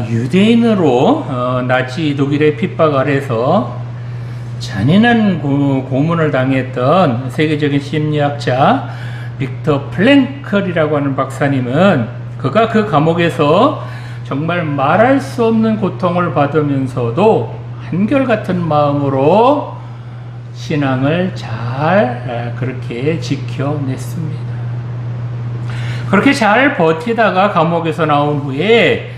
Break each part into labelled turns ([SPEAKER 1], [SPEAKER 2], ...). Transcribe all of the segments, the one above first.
[SPEAKER 1] 유대인으로 나치 독일의 핍박 아래서 잔인한 고문을 당했던 세계적인 심리학자 빅터 플랭클이라고 하는 박사님은 그가 그 감옥에서 정말 말할 수 없는 고통을 받으면서도 한결같은 마음으로 신앙을 잘 그렇게 지켜냈습니다. 그렇게 잘 버티다가 감옥에서 나온 후에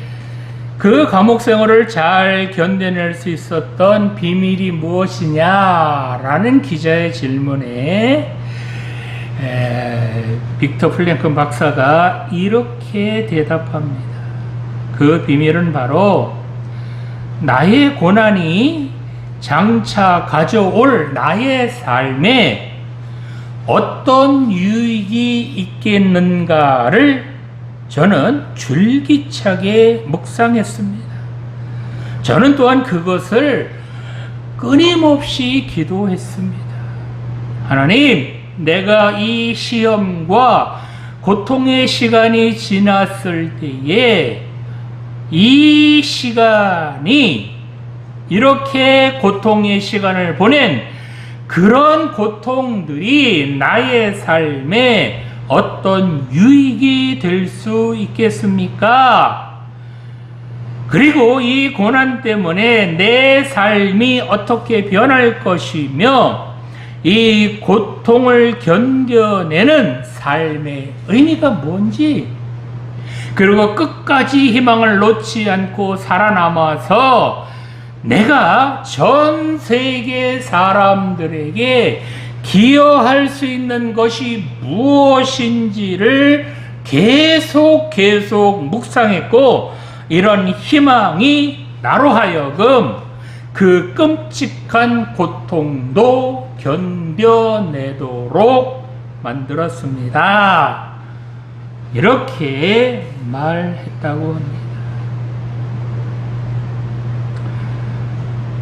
[SPEAKER 1] 그 감옥 생활을 잘 견뎌낼 수 있었던 비밀이 무엇이냐라는 기자의 질문에 빅터 플랭클 박사가 이렇게 대답합니다. 그 비밀은 바로 나의 고난이 장차 가져올 나의 삶에 어떤 유익이 있겠는가를 저는 줄기차게 묵상했습니다. 저는 또한 그것을 끊임없이 기도했습니다. 하나님, 내가 이 시험과 고통의 시간이 지났을 때에 이 시간이 이렇게 고통의 시간을 보낸 그런 고통들이 나의 삶에 어떤 유익이 될 수 있겠습니까? 그리고 이 고난 때문에 내 삶이 어떻게 변할 것이며 이 고통을 견뎌내는 삶의 의미가 뭔지, 그리고 끝까지 희망을 놓지 않고 살아남아서 내가 전 세계 사람들에게 기여할 수 있는 것이 무엇인지를 계속 묵상했고, 이런 희망이 나로 하여금 그 끔찍한 고통도 견뎌내도록 만들었습니다. 이렇게 말했다고 합니다.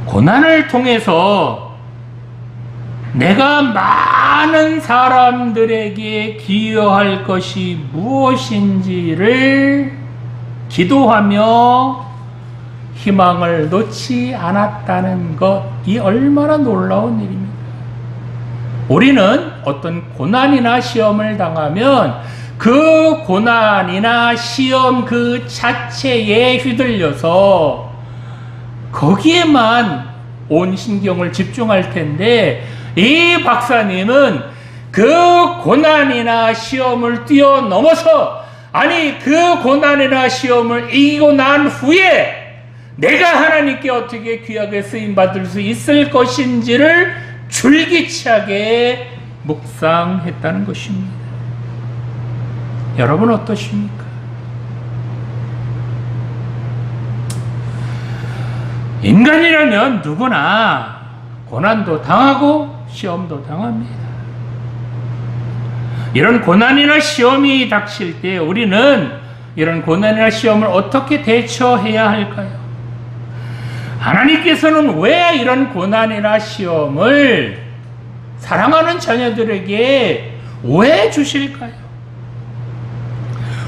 [SPEAKER 1] 고난을 통해서 내가 많은 사람들에게 기여할 것이 무엇인지를 기도하며 희망을 놓지 않았다는 것이 얼마나 놀라운 일입니까? 우리는 어떤 고난이나 시험을 당하면 그 고난이나 시험 그 자체에 휘둘려서 거기에만 온 신경을 집중할 텐데, 이 박사님은 그 고난이나 시험을 뛰어넘어서, 아니 그 고난이나 시험을 이기고 난 후에 내가 하나님께 어떻게 귀하게 쓰임받을 수 있을 것인지를 줄기차게 묵상했다는 것입니다. 여러분 어떠십니까? 인간이라면 누구나 고난도 당하고 시험도 당합니다. 이런 고난이나 시험이 닥칠 때 우리는 이런 고난이나 시험을 어떻게 대처해야 할까요? 하나님께서는 왜 이런 고난이나 시험을 사랑하는 자녀들에게 왜 주실까요?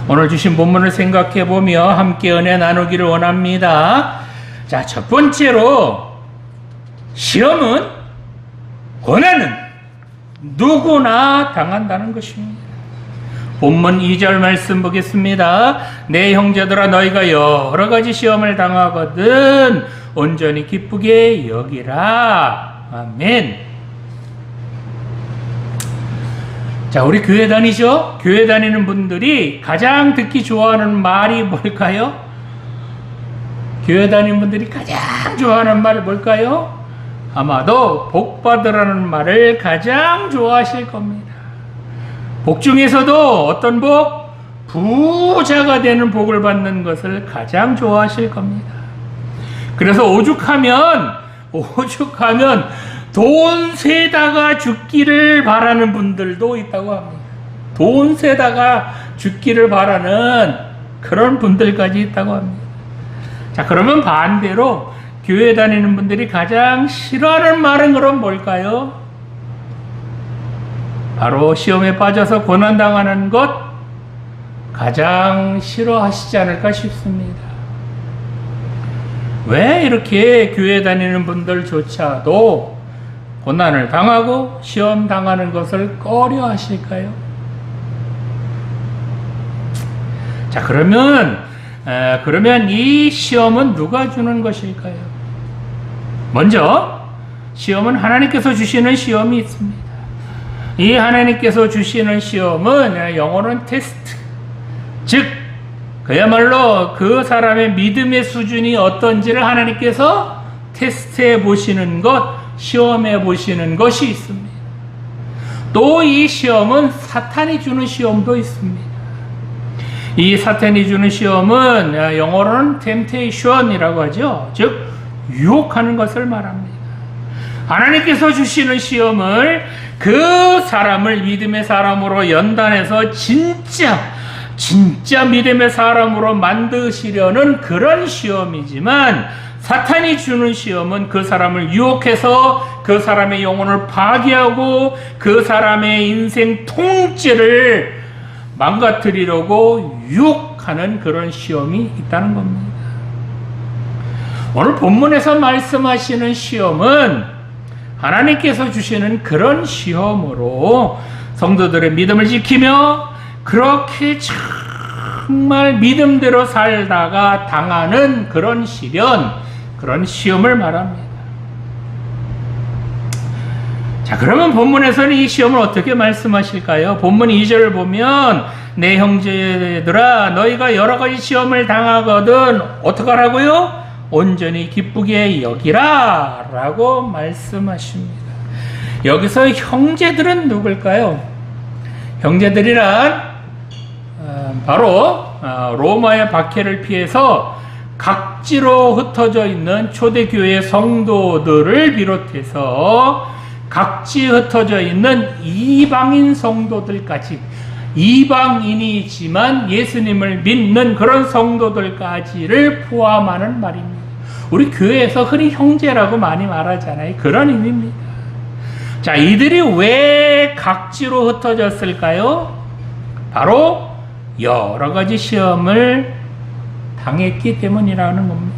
[SPEAKER 1] 오늘 주신 본문을 생각해 보며 함께 은혜 나누기를 원합니다. 자, 첫 번째로 시험은, 고난은 누구나 당한다는 것입니다. 본문 2절 말씀 보겠습니다. 내 형제들아, 너희가 여러 가지 시험을 당하거든 온전히 기쁘게 여기라. 아멘. 자, 우리 교회 다니죠? 교회 다니는 분들이 가장 듣기 좋아하는 말이 뭘까요? 교회 다니는 분들이 가장 좋아하는 말이 뭘까요? 아마도 복 받으라는 말을 가장 좋아하실 겁니다. 복 중에서도 어떤 복? 부자가 되는 복을 받는 것을 가장 좋아하실 겁니다. 그래서 오죽하면 돈 세다가 죽기를 바라는 분들도 있다고 합니다. 돈 세다가 죽기를 바라는 그런 분들까지 있다고 합니다. 자, 그러면 반대로 교회 다니는 분들이 가장 싫어하는 말은 그럼 뭘까요? 바로 시험에 빠져서 고난당하는 것 가장 싫어하시지 않을까 싶습니다. 왜 이렇게 교회 다니는 분들조차도 고난을 당하고 시험 당하는 것을 꺼려 하실까요? 자, 그러면 이 시험은 누가 주는 것일까요? 먼저 시험은 하나님께서 주시는 시험이 있습니다. 이 하나님께서 주시는 시험은 영어로는 테스트, 즉 그야말로 그 사람의 믿음의 수준이 어떤지를 하나님께서 테스트해 보시는 것, 시험해 보시는 것이 있습니다. 또 이 시험은 사탄이 주는 시험도 있습니다. 이 사탄이 주는 시험은 영어로는 temptation이라고 하죠. 즉 유혹하는 것을 말합니다. 하나님께서 주시는 시험을 그 사람을 믿음의 사람으로 연단해서 진짜 믿음의 사람으로 만드시려는 그런 시험이지만, 사탄이 주는 시험은 그 사람을 유혹해서 그 사람의 영혼을 파괴하고 그 사람의 인생 통째를 망가뜨리려고 유혹하는 그런 시험이 있다는 겁니다. 오늘 본문에서 말씀하시는 시험은 하나님께서 주시는 그런 시험으로 성도들의 믿음을 지키며 그렇게 정말 믿음대로 살다가 당하는 그런 시련, 그런 시험을 말합니다. 자, 그러면 본문에서는 이 시험을 어떻게 말씀하실까요? 본문 2절을 보면 내 형제들아 너희가 여러 가지 시험을 당하거든 어떡하라고요? 온전히 기쁘게 여기라 라고 말씀하십니다. 여기서 형제들은 누굴까요? 형제들이란 바로 로마의 박해를 피해서 각지로 흩어져 있는 초대교회 성도들을 비롯해서 각지 흩어져 있는 이방인 성도들까지, 이방인이지만 예수님을 믿는 그런 성도들까지를 포함하는 말입니다. 우리 교회에서 흔히 형제라고 많이 말하잖아요. 그런 의미입니다. 자, 이들이 왜 각지로 흩어졌을까요? 바로 여러 가지 시험을 당했기 때문이라는 겁니다.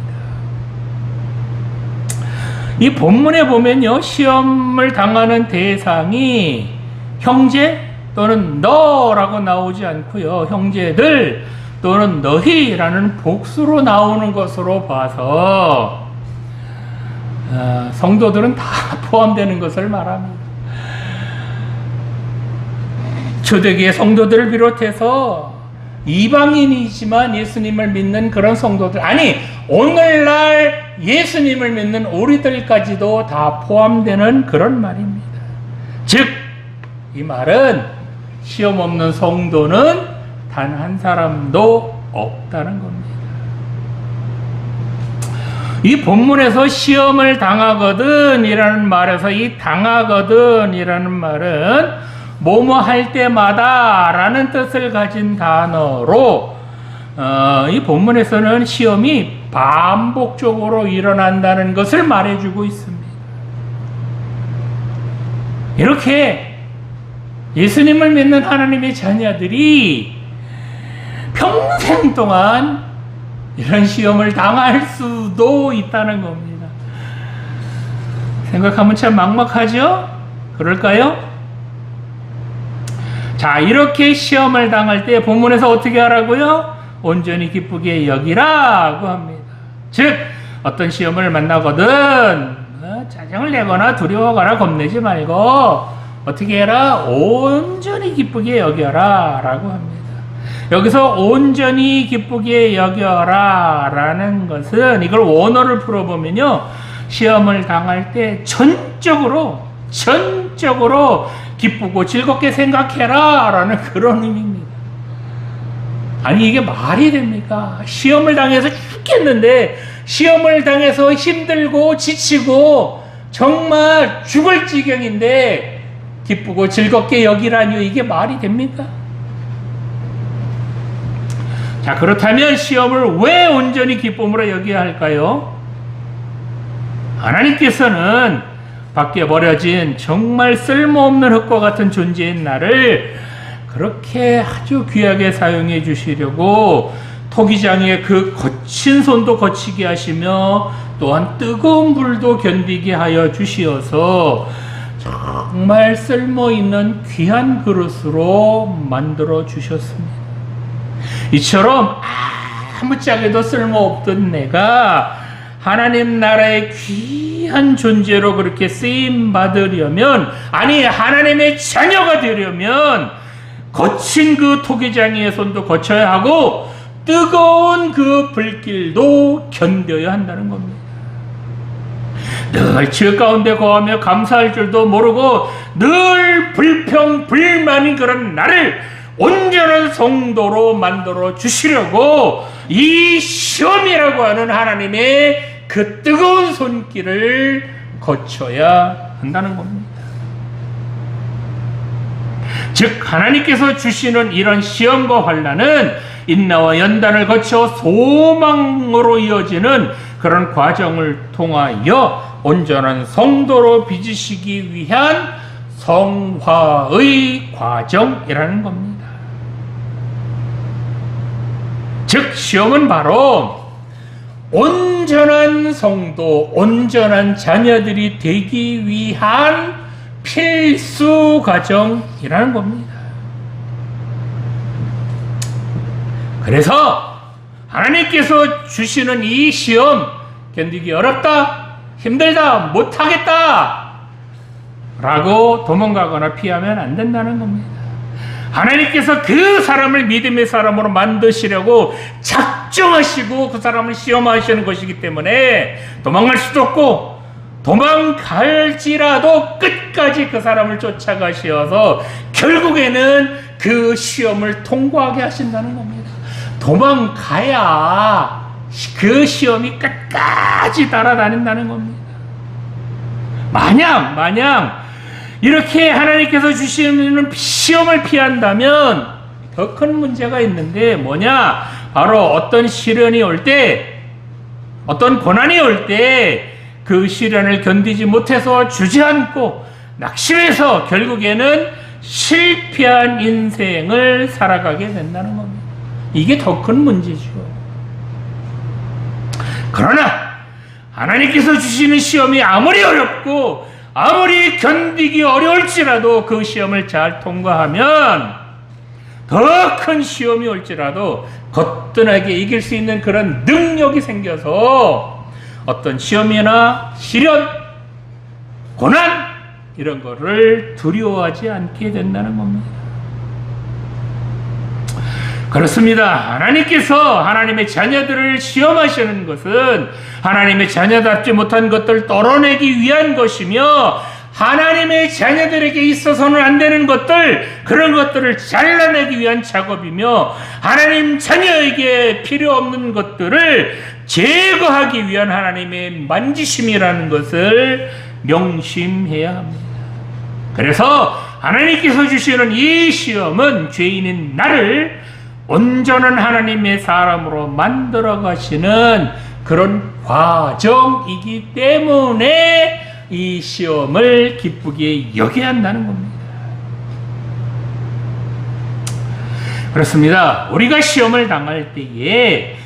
[SPEAKER 1] 이 본문에 보면요, 시험을 당하는 대상이 형제 또는 너라고 나오지 않고요, 형제들 또는 너희라는 복수로 나오는 것으로 봐서 성도들은 다 포함되는 것을 말합니다. 초대교회 성도들을 비롯해서 이방인이지만 예수님을 믿는 그런 성도들, 아니 오늘날 예수님을 믿는 우리들까지도 다 포함되는 그런 말입니다. 즉 이 말은 시험 없는 성도는 단 한 사람도 없다는 겁니다. 이 본문에서 시험을 당하거든 이라는 말에서 이 당하거든 이라는 말은 뭐뭐 할 때마다 라는 뜻을 가진 단어로 이 본문에서는 시험이 반복적으로 일어난다는 것을 말해주고 있습니다. 이렇게 예수님을 믿는 하나님의 자녀들이 평생 동안 이런 시험을 당할 수도 있다는 겁니다. 생각하면 참 막막하죠? 그럴까요? 자, 이렇게 시험을 당할 때 본문에서 어떻게 하라고요? 온전히 기쁘게 여기라고 합니다. 즉 어떤 시험을 만나거든 짜증을 내거나 두려워하거나 겁내지 말고 어떻게 해라? 온전히 기쁘게 여겨라 라고 합니다. 여기서 온전히 기쁘게 여겨라 라는 것은 이걸 원어를 풀어보면요, 시험을 당할 때 전적으로 기쁘고 즐겁게 생각해라 라는 그런 의미입니다. 아니 이게 말이 됩니까? 시험을 당해서 죽겠는데, 시험을 당해서 힘들고 지치고 정말 죽을 지경인데 기쁘고 즐겁게 여기라니요, 이게 말이 됩니까? 자, 그렇다면 시험을 왜 온전히 기쁨으로 여겨야 할까요? 하나님께서는 밖에 버려진 정말 쓸모없는 흙과 같은 존재인 나를 그렇게 아주 귀하게 사용해 주시려고 토기장의 그 거친 손도 거치게 하시며 또한 뜨거운 불도 견디게 하여 주시어서 정말 쓸모있는 귀한 그릇으로 만들어 주셨습니다. 이처럼 아무짝에도 쓸모없던 내가 하나님 나라의 귀한 존재로 그렇게 쓰임 받으려면, 아니 하나님의 자녀가 되려면 거친 그 토기장의 손도 거쳐야 하고 뜨거운 그 불길도 견뎌야 한다는 겁니다. 늘 지혜 가운데 거하며 감사할 줄도 모르고 늘 불평불만인 그런 나를 온전한 성도로 만들어 주시려고 이 시험이라고 하는 하나님의 그 뜨거운 손길을 거쳐야 한다는 겁니다. 즉 하나님께서 주시는 이런 시험과 환난은 인내와 연단을 거쳐 소망으로 이어지는 그런 과정을 통하여 온전한 성도로 빚으시기 위한 성화의 과정이라는 겁니다. 즉 시험은 바로 온전한 성도, 온전한 자녀들이 되기 위한 필수 과정이라는 겁니다. 그래서 하나님께서 주시는 이 시험 견디기 어렵다, 힘들다, 못하겠다 라고 도망가거나 피하면 안 된다는 겁니다. 하나님께서 그 사람을 믿음의 사람으로 만드시려고 작정하시고 그 사람을 시험하시는 것이기 때문에 도망갈 수도 없고, 도망갈지라도 끝까지 그 사람을 쫓아가셔서 결국에는 그 시험을 통과하게 하신다는 겁니다. 도망가야 그 시험이 끝까지 따라다닌다는 겁니다. 만약 이렇게 하나님께서 주시는 시험을 피한다면 더 큰 문제가 있는데 뭐냐? 바로 어떤 시련이 올 때, 어떤 고난이 올 때 그 시련을 견디지 못해서 주저앉고 낙심해서 결국에는 실패한 인생을 살아가게 된다는 겁니다. 이게 더 큰 문제죠. 그러나 하나님께서 주시는 시험이 아무리 어렵고 아무리 견디기 어려울지라도 그 시험을 잘 통과하면 더 큰 시험이 올지라도 거뜬하게 이길 수 있는 그런 능력이 생겨서 어떤 시험이나 시련, 고난 이런 거를 두려워하지 않게 된다는 겁니다. 그렇습니다. 하나님께서 하나님의 자녀들을 시험하시는 것은 하나님의 자녀답지 못한 것들을 떨어내기 위한 것이며, 하나님의 자녀들에게 있어서는 안 되는 것들, 그런 것들을 잘라내기 위한 작업이며, 하나님 자녀에게 필요 없는 것들을 제거하기 위한 하나님의 만지심이라는 것을 명심해야 합니다. 그래서 하나님께서 주시는 이 시험은 죄인인 나를 온전한 하나님의 사람으로 만들어 가시는 그런 과정이기 때문에 이 시험을 기쁘게 여겨야 한다는 겁니다. 그렇습니다. 우리가 시험을 당할 때에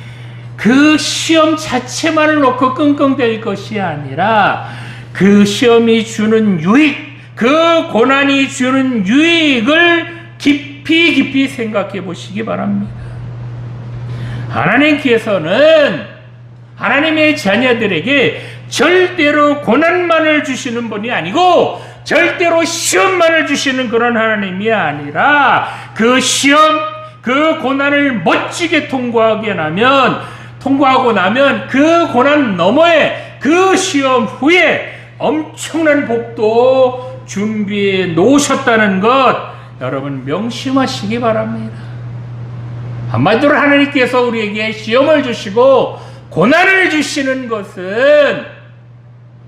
[SPEAKER 1] 그 시험 자체만을 놓고 끙끙댈 것이 아니라 그 시험이 주는 유익, 그 고난이 주는 유익을 깊이 생각해 보시기 바랍니다. 하나님께서는 하나님의 자녀들에게 절대로 고난만을 주시는 분이 아니고 절대로 시험만을 주시는 그런 하나님이 아니라 그 시험, 그 고난을 멋지게 통과하고 나면 그 고난 너머에 그 시험 후에 엄청난 복도 준비해 놓으셨다는 것 여러분 명심하시기 바랍니다. 한마디로 하나님께서 우리에게 시험을 주시고 고난을 주시는 것은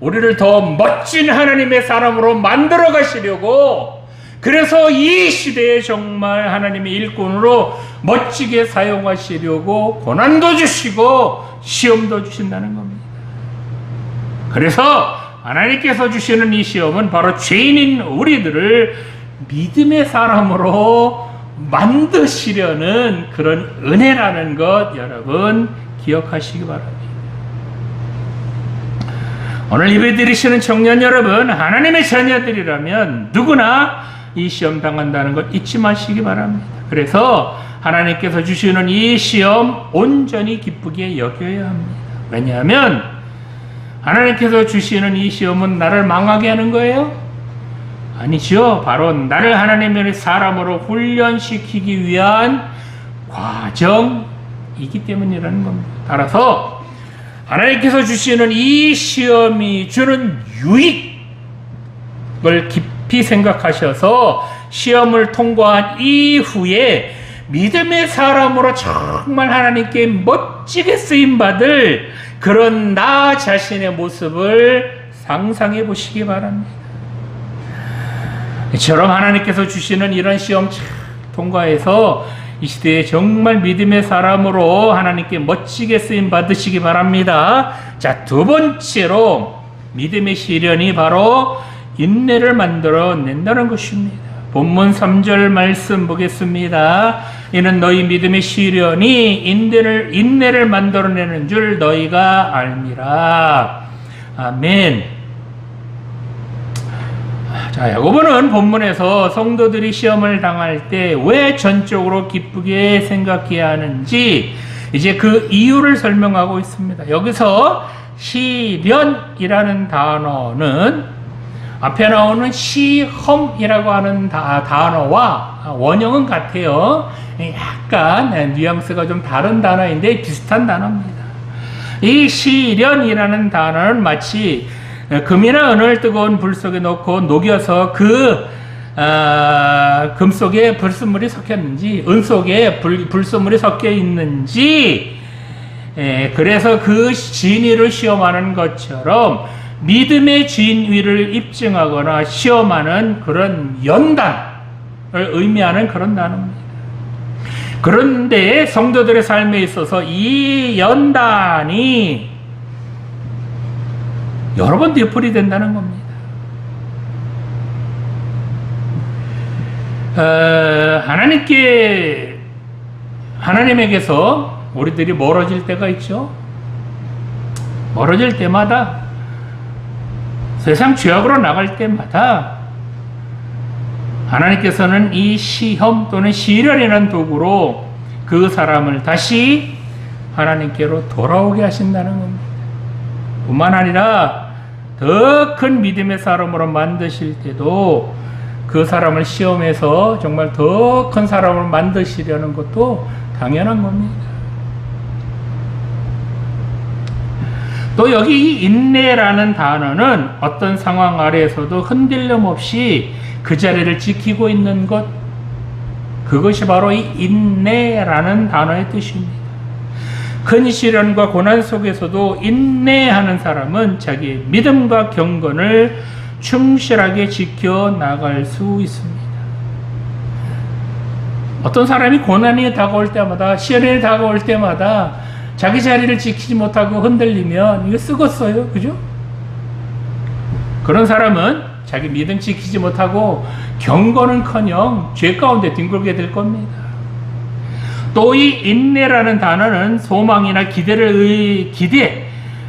[SPEAKER 1] 우리를 더 멋진 하나님의 사람으로 만들어 가시려고, 그래서 이 시대에 정말 하나님의 일꾼으로 멋지게 사용하시려고 고난도 주시고 시험도 주신다는 겁니다. 그래서 하나님께서 주시는 이 시험은 바로 죄인인 우리들을 믿음의 사람으로 만드시려는 그런 은혜라는 것 여러분 기억하시기 바랍니다. 오늘 예배드리시는 청년 여러분, 하나님의 자녀들이라면 누구나 이 시험 당한다는 것 잊지 마시기 바랍니다. 그래서 하나님께서 주시는 이 시험 온전히 기쁘게 여겨야 합니다. 왜냐하면 하나님께서 주시는 이 시험은 나를 망하게 하는 거예요? 아니죠. 바로 나를 하나님의 사람으로 훈련시키기 위한 과정이기 때문이라는 겁니다. 따라서 하나님께서 주시는 이 시험이 주는 유익을 깊이 생각하셔서 시험을 통과한 이후에 믿음의 사람으로 정말 하나님께 멋지게 쓰임받을 그런 나 자신의 모습을 상상해 보시기 바랍니다. 이처럼 하나님께서 주시는 이런 시험 통과해서 이 시대에 정말 믿음의 사람으로 하나님께 멋지게 쓰임 받으시기 바랍니다. 자, 두 번째로 믿음의 시련이 바로 인내를 만들어 낸다는 것입니다. 본문 3절 말씀 보겠습니다. 이는 너희 믿음의 시련이 인내를 만들어내는 줄 너희가 알미라. 아멘. 자, 야고보는 본문에서 성도들이 시험을 당할 때 왜 전적으로 기쁘게 생각해야 하는지 이제 그 이유를 설명하고 있습니다. 여기서 시련이라는 단어는 앞에 나오는 시험이라고 하는 단어와 원형은 같아요. 약간 뉘앙스가 좀 다른 단어인데 비슷한 단어입니다. 이 시련이라는 단어는 마치 금이나 은을 뜨거운 불 속에 넣고 녹여서 금 속에 불순물이 섞였는지 은 속에 불순물이 섞여 있는지 그래서 그 진위를 시험하는 것처럼 믿음의 진위를 입증하거나 시험하는 그런 연단을 의미하는 그런 단어입니다. 그런데 성도들의 삶에 있어서 이 연단이 여러 번 되풀이 된다는 겁니다. 하나님에게서 우리들이 멀어질 때가 있죠. 멀어질 때마다 세상 죄악으로 나갈 때마다 하나님께서는 이 시험 또는 시련이라는 도구로 그 사람을 다시 하나님께로 돌아오게 하신다는 겁니다. 뿐만 아니라 더 큰 믿음의 사람으로 만드실 때도 그 사람을 시험해서 정말 더 큰 사람을 만드시려는 것도 당연한 겁니다. 또 여기 이 인내라는 단어는 어떤 상황 아래에서도 흔들림 없이 그 자리를 지키고 있는 것, 그것이 바로 이 인내라는 단어의 뜻입니다. 큰 시련과 고난 속에서도 인내하는 사람은 자기의 믿음과 경건을 충실하게 지켜나갈 수 있습니다. 어떤 사람이 고난이 다가올 때마다, 시련이 다가올 때마다 자기 자리를 지키지 못하고 흔들리면 이거 썩었어요. 그죠? 그런 사람은 자기 믿음 지키지 못하고 경건은커녕 죄 가운데 뒹굴게 될 겁니다. 또 이 인내라는 단어는 소망이나 기대라는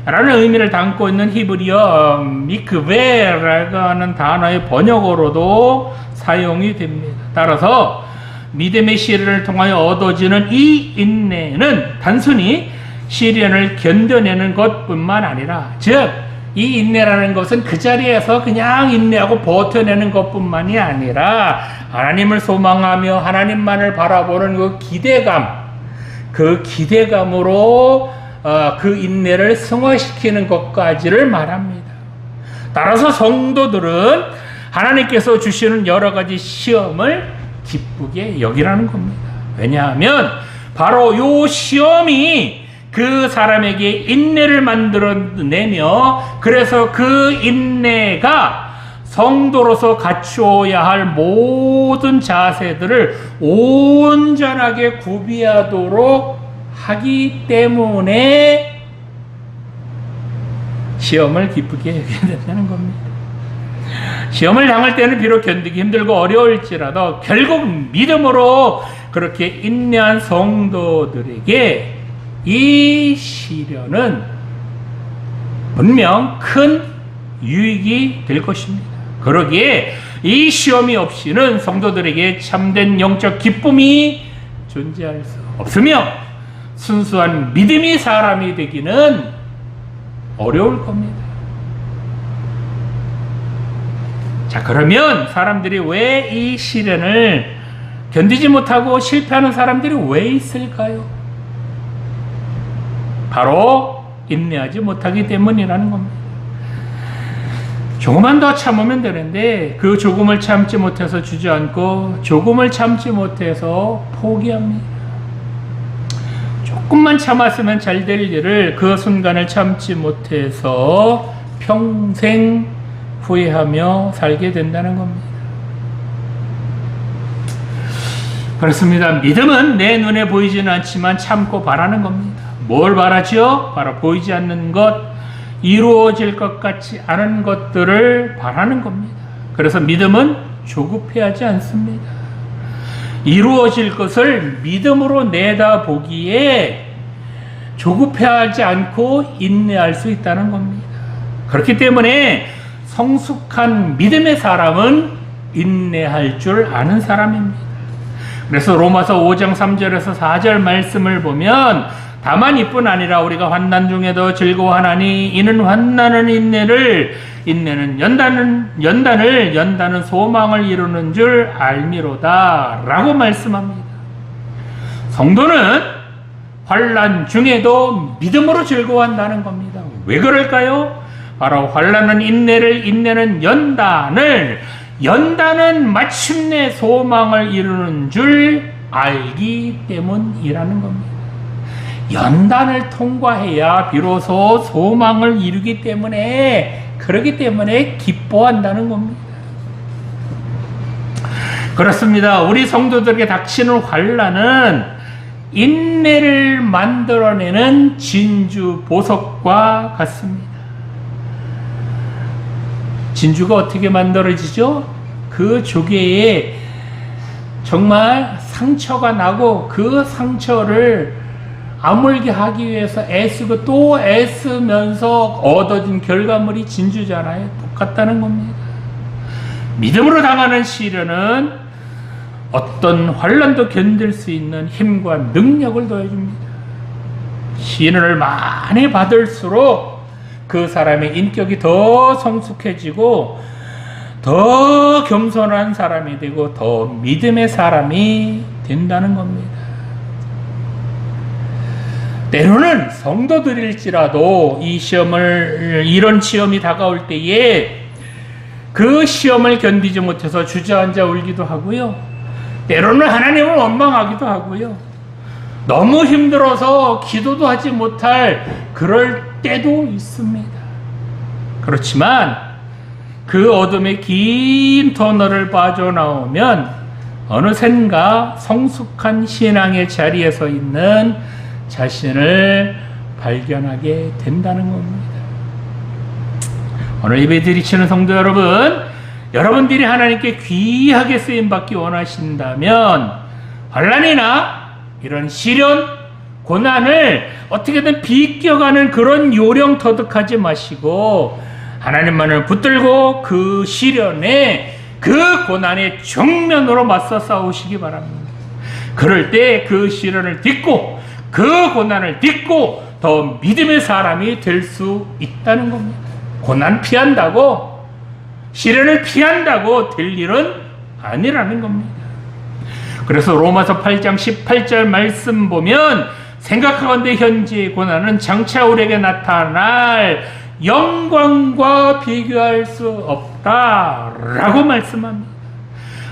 [SPEAKER 1] 의미를 담고 있는 히브리어 미크베라고 하는 단어의 번역어로도 사용이 됩니다. 따라서 믿음의 시련을 통하여 얻어지는 이 인내는 단순히 시련을 견뎌내는 것뿐만 아니라, 즉 이 인내라는 것은 그 자리에서 그냥 인내하고 버텨내는 것뿐만이 아니라 하나님을 소망하며 하나님만을 바라보는 그 기대감으로 그 인내를 승화시키는 것까지를 말합니다. 따라서 성도들은 하나님께서 주시는 여러 가지 시험을 기쁘게 여기라는 겁니다. 왜냐하면 바로 이 시험이 그 사람에게 인내를 만들어내며, 그래서 그 인내가 성도로서 갖추어야 할 모든 자세들을 온전하게 구비하도록 하기 때문에 시험을 기쁘게 여겨야 된다는 겁니다. 시험을 당할 때는 비록 견디기 힘들고 어려울지라도 결국 믿음으로 그렇게 인내한 성도들에게 이 시련은 분명 큰 유익이 될 것입니다. 그러기에 이 시험이 없이는 성도들에게 참된 영적 기쁨이 존재할 수 없으며 순수한 믿음이 사람이 되기는 어려울 겁니다. 자, 그러면 사람들이 왜 이 시련을 견디지 못하고 실패하는 사람들이 왜 있을까요? 바로 인내하지 못하기 때문이라는 겁니다. 조금만 더 참으면 되는데 그 조금을 참지 못해서 주저앉고 조금을 참지 못해서 포기합니다. 조금만 참았으면 잘 될 일을 그 순간을 참지 못해서 평생 후회하며 살게 된다는 겁니다. 그렇습니다. 믿음은 내 눈에 보이지는 않지만 참고 바라는 겁니다. 뭘 바라죠? 바로 보이지 않는 것, 이루어질 것 같지 않은 것들을 바라는 겁니다. 그래서 믿음은 조급해하지 않습니다. 이루어질 것을 믿음으로 내다보기에 조급해하지 않고 인내할 수 있다는 겁니다. 그렇기 때문에 성숙한 믿음의 사람은 인내할 줄 아는 사람입니다. 그래서 로마서 5장 3절에서 4절 말씀을 보면 다만 이뿐 아니라 우리가 환난 중에도 즐거워하나니 이는 환난은 인내를, 인내는 연단을 소망을 이루는 줄 알미로다 라고 말씀합니다. 성도는 환난 중에도 믿음으로 즐거워한다는 겁니다. 왜 그럴까요? 바로 환난은 인내를, 인내는 연단은 마침내 소망을 이루는 줄 알기 때문이라는 겁니다. 연단을 통과해야 비로소 소망을 이루기 때문에, 그렇기 때문에 기뻐한다는 겁니다. 그렇습니다. 우리 성도들에게 닥치는 환난은 인내를 만들어내는 진주 보석과 같습니다. 진주가 어떻게 만들어지죠? 그 조개에 정말 상처가 나고 그 상처를 아물게 하기 위해서 애쓰고 또 애쓰면서 얻어진 결과물이 진주잖아요. 똑같다는 겁니다. 믿음으로 당하는 시련은 어떤 환난도 견딜 수 있는 힘과 능력을 더해줍니다. 시련을 많이 받을수록 그 사람의 인격이 더 성숙해지고 더 겸손한 사람이 되고 더 믿음의 사람이 된다는 겁니다. 때로는 성도들일지라도 이런 시험이 다가올 때에 그 시험을 견디지 못해서 주저앉아 울기도 하고요. 때로는 하나님을 원망하기도 하고요. 너무 힘들어서 기도도 하지 못할 그럴 때도 있습니다. 그렇지만 그 어둠의 긴 터널을 빠져나오면 어느샌가 성숙한 신앙의 자리에 서 있는 자신을 발견하게 된다는 겁니다. 오늘 예배 드리시는 성도 여러분, 여러분들이 하나님께 귀하게 쓰임받기 원하신다면 환난이나 이런 시련, 고난을 어떻게든 비껴가는 그런 요령 터득하지 마시고 하나님만을 붙들고 그 시련에, 그 고난에 정면으로 맞서 싸우시기 바랍니다. 그럴 때 그 시련을 딛고 그 고난을 딛고 더 믿음의 사람이 될 수 있다는 겁니다. 고난 피한다고, 시련을 피한다고 될 일은 아니라는 겁니다. 그래서 로마서 8장 18절 말씀 보면 생각하건대 현재의 고난은 장차 우리에게 나타날 영광과 비교할 수 없다라고 말씀합니다.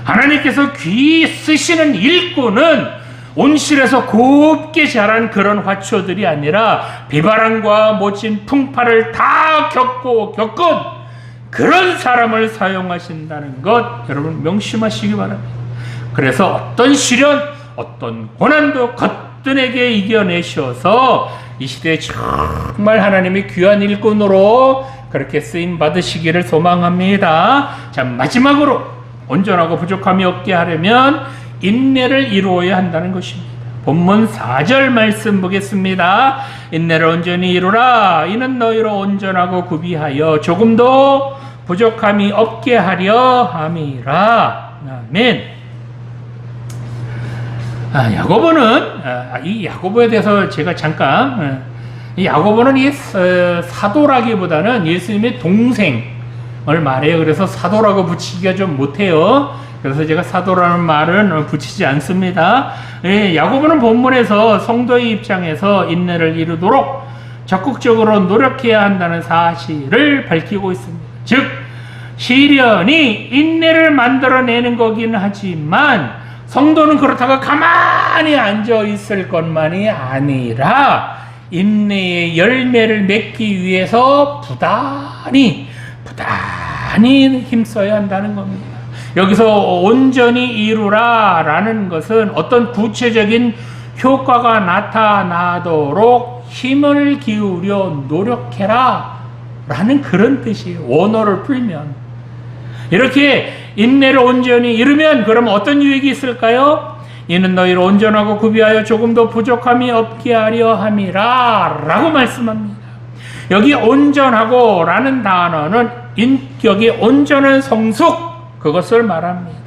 [SPEAKER 1] 하나님께서 귀 쓰시는 일꾼은 온실에서 곱게 자란 그런 화초들이 아니라 비바람과 모진 풍파를 다 겪은 그런 사람을 사용하신다는 것 여러분 명심하시기 바랍니다. 그래서 어떤 시련, 어떤 고난도 거뜬하게 이겨내셔서 이 시대에 정말 하나님의 귀한 일꾼으로 그렇게 쓰임 받으시기를 소망합니다. 자, 마지막으로 온전하고 부족함이 없게 하려면 인내를 이루어야 한다는 것입니다. 본문 4절 말씀 보겠습니다. 인내를 온전히 이루라. 이는 너희로 온전하고 구비하여 조금도 부족함이 없게 하려 함이라. 아멘. 이 야고보에 대해서 제가 잠깐, 이 야고보는 이 사도라기보다는 예수님의 동생을 말해요. 그래서 사도라고 붙이기가 좀 못해요. 그래서 제가 사도라는 말은 붙이지 않습니다. 야고보는 본문에서 성도의 입장에서 인내를 이루도록 적극적으로 노력해야 한다는 사실을 밝히고 있습니다. 즉, 시련이 인내를 만들어내는 거긴 하지만 성도는 그렇다고 가만히 앉아 있을 것만이 아니라 인내의 열매를 맺기 위해서 부단히 힘써야 한다는 겁니다. 여기서 온전히 이루라 라는 것은 어떤 구체적인 효과가 나타나도록 힘을 기울여 노력해라 라는 그런 뜻이에요. 원어를 풀면. 이렇게 인내를 온전히 이루면 그럼 어떤 유익이 있을까요? 이는 너희를 온전하고 구비하여 조금도 부족함이 없게 하려 함이라 라고 말씀합니다. 여기 온전하고 라는 단어는 인격의 온전한 성숙, 그것을 말합니다.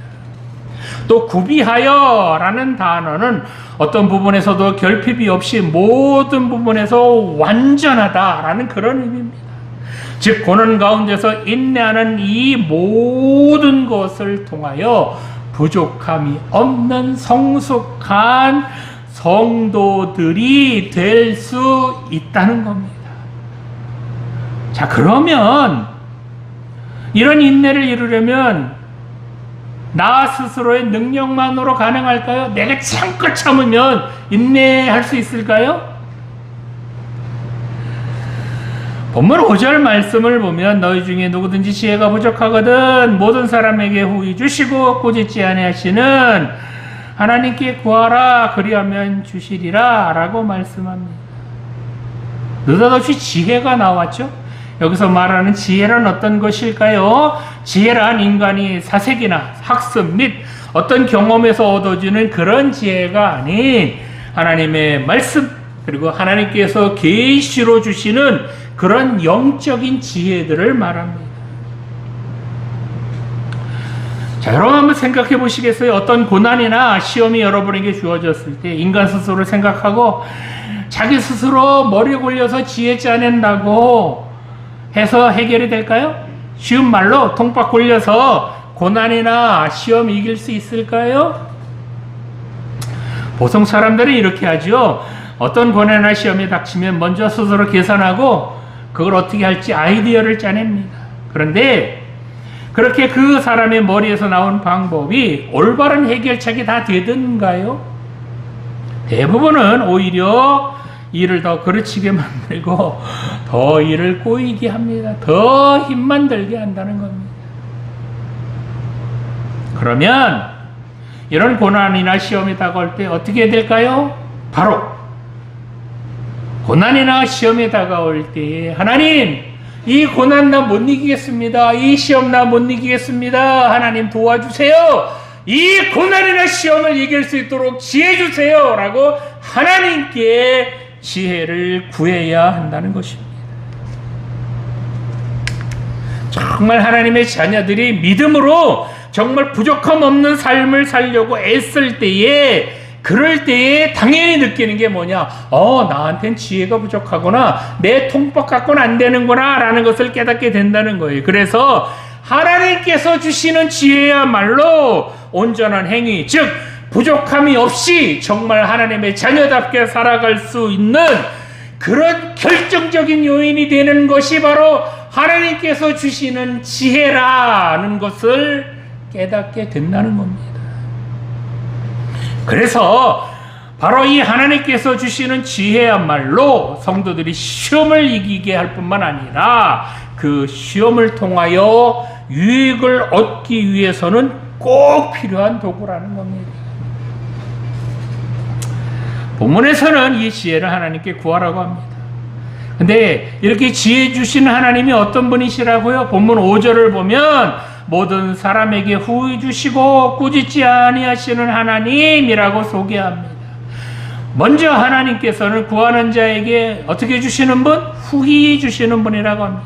[SPEAKER 1] 또 구비하여 라는 단어는 어떤 부분에서도 결핍이 없이 모든 부분에서 완전하다 라는 그런 의미입니다. 즉 고난 가운데서 인내하는 이 모든 것을 통하여 부족함이 없는 성숙한 성도들이 될 수 있다는 겁니다. 자, 그러면 이런 인내를 이루려면 나 스스로의 능력만으로 가능할까요? 내가 참고 참으면 인내할 수 있을까요? 본문 5절 말씀을 보면 너희 중에 누구든지 지혜가 부족하거든 모든 사람에게 후히 주시고 꾸짖지 아니하시는 하나님께 구하라 그리하면 주시리라 라고 말씀합니다. 느닷없이 지혜가 나왔죠? 여기서 말하는 지혜란 어떤 것일까요? 지혜란 인간이 사색이나 학습 및 어떤 경험에서 얻어지는 그런 지혜가 아닌 하나님의 말씀 그리고 하나님께서 계시로 주시는 그런 영적인 지혜들을 말합니다. 자, 여러분 한번 생각해 보시겠어요? 어떤 고난이나 시험이 여러분에게 주어졌을 때 인간 스스로를 생각하고 자기 스스로 머리에 굴려서 지혜 짜낸다고 해서 해결이 될까요? 쉬운 말로 통박 굴려서 고난이나 시험 이길 수 있을까요? 보통 사람들은 이렇게 하죠. 어떤 고난이나 시험이 닥치면 먼저 스스로 계산하고 그걸 어떻게 할지 아이디어를 짜냅니다. 그런데 그렇게 그 사람의 머리에서 나온 방법이 올바른 해결책이 다 되던가요? 대부분은 오히려 일을 더 그르치게 만들고 더 일을 꼬이게 합니다. 더 힘만 들게 한다는 겁니다. 그러면 이런 고난이나 시험이 다가올 때 어떻게 해야 될까요? 바로 고난이나 시험이 다가올 때 하나님 이 고난 나 못 이기겠습니다. 이 시험 나 못 이기겠습니다. 하나님 도와주세요. 이 고난이나 시험을 이길 수 있도록 지혜 주세요. 라고 하나님께 지혜를 구해야 한다는 것입니다. 정말 하나님의 자녀들이 믿음으로 정말 부족함 없는 삶을 살려고 애쓸 때에 그럴 때에 당연히 느끼는 게 뭐냐? 나한텐 지혜가 부족하구나. 내 통박 갖고는 안 되는구나. 라는 것을 깨닫게 된다는 거예요. 그래서 하나님께서 주시는 지혜야말로 온전한 행위, 즉 부족함이 없이 정말 하나님의 자녀답게 살아갈 수 있는 그런 결정적인 요인이 되는 것이 바로 하나님께서 주시는 지혜라는 것을 깨닫게 된다는 겁니다. 그래서 바로 이 하나님께서 주시는 지혜야말로 성도들이 시험을 이기게 할 뿐만 아니라 그 시험을 통하여 유익을 얻기 위해서는 꼭 필요한 도구라는 겁니다. 본문에서는 이 지혜를 하나님께 구하라고 합니다. 근데 이렇게 지혜 주시는 하나님이 어떤 분이시라고요? 본문 5절을 보면 모든 사람에게 후히 주시고 꾸짖지 아니하시는 하나님이라고 소개합니다. 먼저 하나님께서는 구하는 자에게 어떻게 주시는 분? 후히 주시는 분이라고 합니다.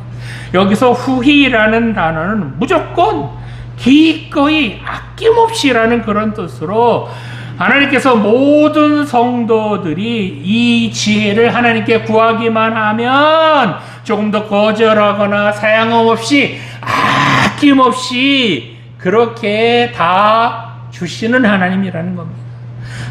[SPEAKER 1] 여기서 후히라는 단어는 무조건 기꺼이 아낌없이라는 그런 뜻으로 하나님께서 모든 성도들이 이 지혜를 하나님께 구하기만 하면 조금 더 거절하거나 사양함 없이 아낌없이 그렇게 다 주시는 하나님이라는 겁니다.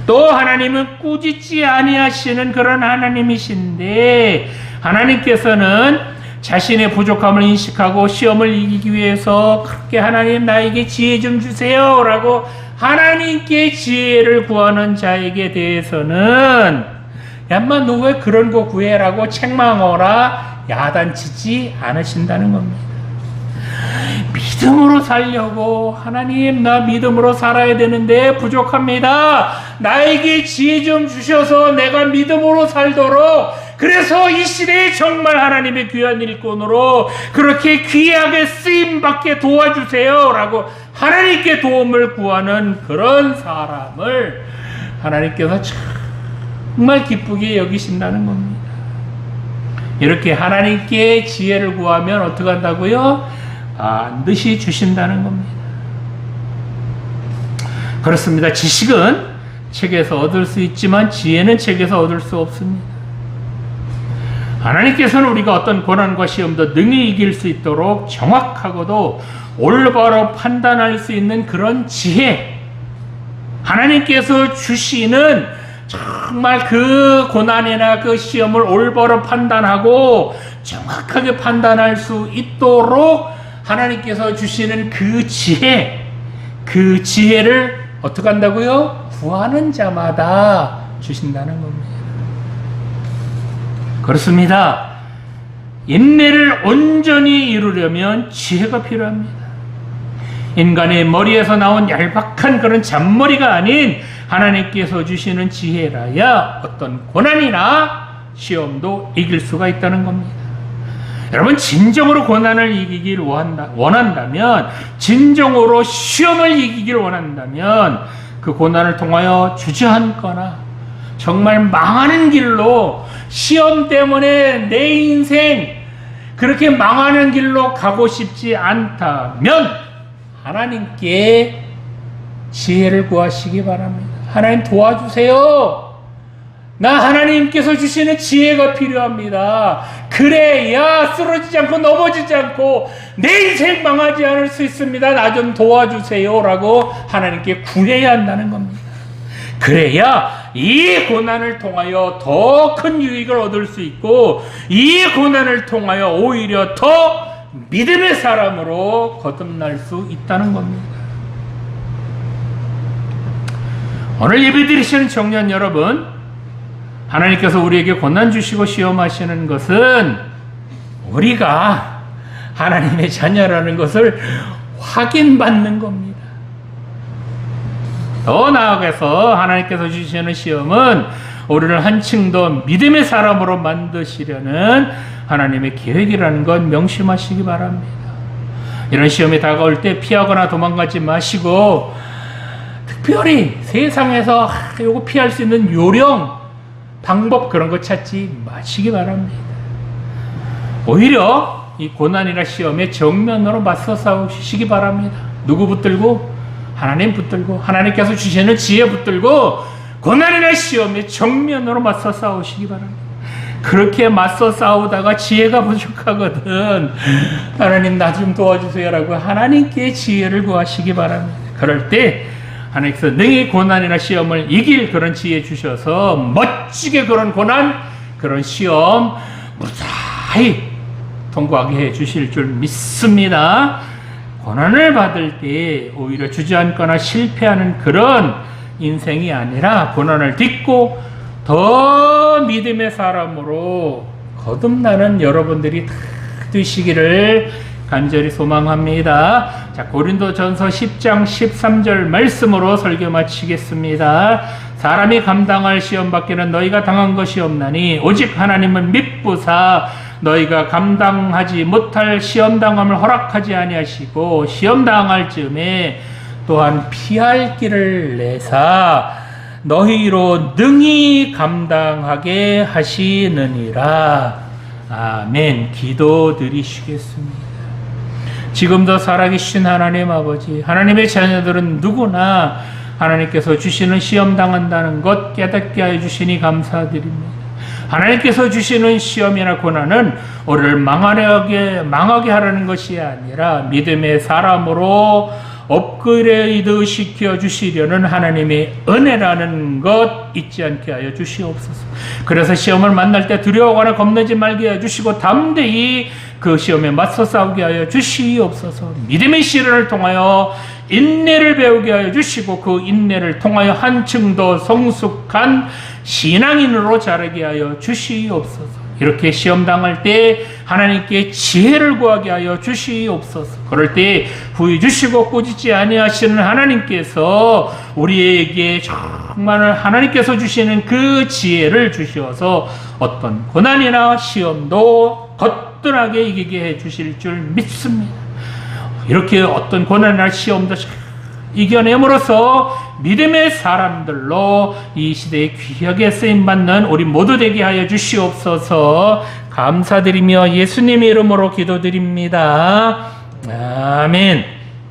[SPEAKER 1] 또 하나님은 꾸짖지 아니하시는 그런 하나님이신데 하나님께서는 자신의 부족함을 인식하고 시험을 이기기 위해서 그렇게 하나님 나에게 지혜 좀 주세요 라고 하나님께 지혜를 구하는 자에게 대해서는 야마 너 왜 그런 거 구해라고 책망하거나 야단치지 않으신다는 겁니다. 믿음으로 살려고 하나님 나 믿음으로 살아야 되는데 부족합니다. 나에게 지혜 좀 주셔서 내가 믿음으로 살도록 그래서 이 시대에 정말 하나님의 귀한 일꾼으로 그렇게 귀하게 쓰임받게 도와주세요 라고 하나님께 도움을 구하는 그런 사람을 하나님께서 정말 기쁘게 여기신다는 겁니다. 이렇게 하나님께 지혜를 구하면 어떻게 한다고요? 반드시 주신다는 겁니다. 그렇습니다. 지식은 책에서 얻을 수 있지만 지혜는 책에서 얻을 수 없습니다. 하나님께서는 우리가 어떤 고난과 시험도 능히 이길 수 있도록 정확하고도 올바로 판단할 수 있는 그런 지혜, 하나님께서 주시는 정말 그 고난이나 그 시험을 올바로 판단하고 정확하게 판단할 수 있도록 하나님께서 주시는 그 지혜, 그 지혜를 어떻게 한다고요? 구하는 자마다 주신다는 겁니다. 그렇습니다. 인내를 온전히 이루려면 지혜가 필요합니다. 인간의 머리에서 나온 얄팍한 그런 잔머리가 아닌 하나님께서 주시는 지혜라야 어떤 고난이나 시험도 이길 수가 있다는 겁니다. 여러분 진정으로 고난을 이기길 원한다면, 진정으로 시험을 이기길 원한다면 그 고난을 통하여 주저앉거나 정말 망하는 길로, 시험 때문에 내 인생 그렇게 망하는 길로 가고 싶지 않다면 하나님께 지혜를 구하시기 바랍니다. 하나님 도와주세요. 나 하나님께서 주시는 지혜가 필요합니다. 그래야 쓰러지지 않고 넘어지지 않고 내 인생 망하지 않을 수 있습니다. 나 좀 도와주세요 라고 하나님께 구해야 한다는 겁니다. 그래야 이 고난을 통하여 더 큰 유익을 얻을 수 있고 이 고난을 통하여 오히려 더 믿음의 사람으로 거듭날 수 있다는 겁니다. 오늘 예배드리시는 청년 여러분, 하나님께서 우리에게 고난 주시고 시험하시는 것은 우리가 하나님의 자녀라는 것을 확인받는 겁니다. 더 나아가서 하나님께서 주시는 시험은 우리를 한층 더 믿음의 사람으로 만드시려는 하나님의 계획이라는 것 명심하시기 바랍니다. 이런 시험이 다가올 때 피하거나 도망가지 마시고 특별히 세상에서 요거 피할 수 있는 요령, 방법 그런 거 찾지 마시기 바랍니다. 오히려 이 고난이나 시험에 정면으로 맞서 싸우시기 바랍니다. 누구 붙들고? 하나님 붙들고, 하나님께서 주시는 지혜 붙들고 고난이나 시험에 정면으로 맞서 싸우시기 바랍니다. 그렇게 맞서 싸우다가 지혜가 부족하거든 하나님 나 좀 도와주세요 라고 하나님께 지혜를 구하시기 바랍니다. 그럴 때 하나님께서 능히 고난이나 시험을 이길 그런 지혜 주셔서 멋지게 그런 고난, 그런 시험 무사히 통과하게 해 주실 줄 믿습니다. 고난을 받을 때 오히려 주저앉거나 실패하는 그런 인생이 아니라 고난을 딛고 더 믿음의 사람으로 거듭나는 여러분들이 다 되시기를 간절히 소망합니다. 자, 고린도전서 10장 13절 말씀으로 설교 마치겠습니다. 사람이 감당할 시험 밖에는 너희가 당한 것이 없나니 오직 하나님은 미쁘사 너희가 감당하지 못할 시험 당함을 허락하지 아니하시고 시험 당할 즈음에 또한 피할 길을 내사 너희로 능히 감당하게 하시느니라. 아멘. 기도드리시겠습니다. 지금도 살아계신 하나님 아버지, 하나님의 자녀들은 누구나 하나님께서 주시는 시험 당한다는 것 깨닫게 하여 주시니 감사드립니다. 하나님께서 주시는 시험이나 고난은 우리를 망하게 하라는 것이 아니라 믿음의 사람으로 업그레이드 시켜 주시려는 하나님의 은혜라는 것 잊지 않게 하여 주시옵소서. 그래서 시험을 만날 때 두려워하거나 겁내지 말게 하여 주시고 담대히 그 시험에 맞서 싸우게 하여 주시옵소서. 믿음의 시련을 통하여 인내를 배우게 하여 주시고 그 인내를 통하여 한층 더 성숙한 신앙인으로 자라게 하여 주시옵소서. 이렇게 시험 당할 때 하나님께 지혜를 구하게 하여 주시옵소서. 그럴 때 후회 주시고 꾸짖지 아니하시는 하나님께서 우리에게 정말 하나님께서 주시는 그 지혜를 주셔서 어떤 고난이나 시험도 거뜬하게 이기게 해 주실 줄 믿습니다. 이렇게 어떤 고난이나 시험도 이겨냄으로써 믿음의 사람들로 이 시대에 귀하게 쓰임받는 우리 모두 되게 하여 주시옵소서. 감사드리며 예수님의 이름으로 기도드립니다. 아멘.